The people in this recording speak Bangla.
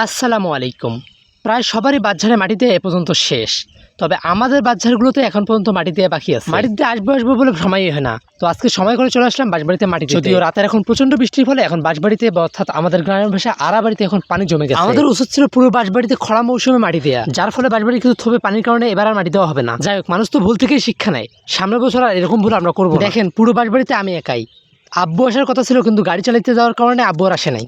আসসালামু আলাইকুম। প্রায় সবারই বাঁশঝাড়ে মাটি দেওয়া এ পর্যন্ত শেষ, তবে আমাদের বাঁশঝাড়গুলোতে এখন পর্যন্ত মাটি দেওয়া বাকি আছে। মাটিতে আসবো বলে সময়ই হয় না, তো আজকে সময় করে চলে আসলাম বাঁশবাড়িতে মাটি দিতে। যদিও রাতের এখন প্রচন্ড বৃষ্টির ফলে এখন বাঁশবাড়িতে অর্থাৎ আমাদের গ্রামের ভাষায় আড়াবাড়িতে এখন পানি জমে গেছে। আমাদের উচিত ছিল পুরো বাঁশবাড়িতে খরা মৌসুমে মাটি দেওয়া, যার ফলে বাঁশবাড়ি কিন্তু থবে পানির কারণে এবার আর মাটি দেওয়া হবে না। যাই হোক, মানুষ তো ভুল থেকেই শিক্ষা নেয়, সামনের বছর আর এরকম ভুল আমরা করবো না। দেখেন, পুরো বাঁশবাড়িতে আমি একাই। আব্বু আসার কথা ছিল, কিন্তু গাড়ি চালাতে যাওয়ার কারণে আব্বু আর আসে নাই।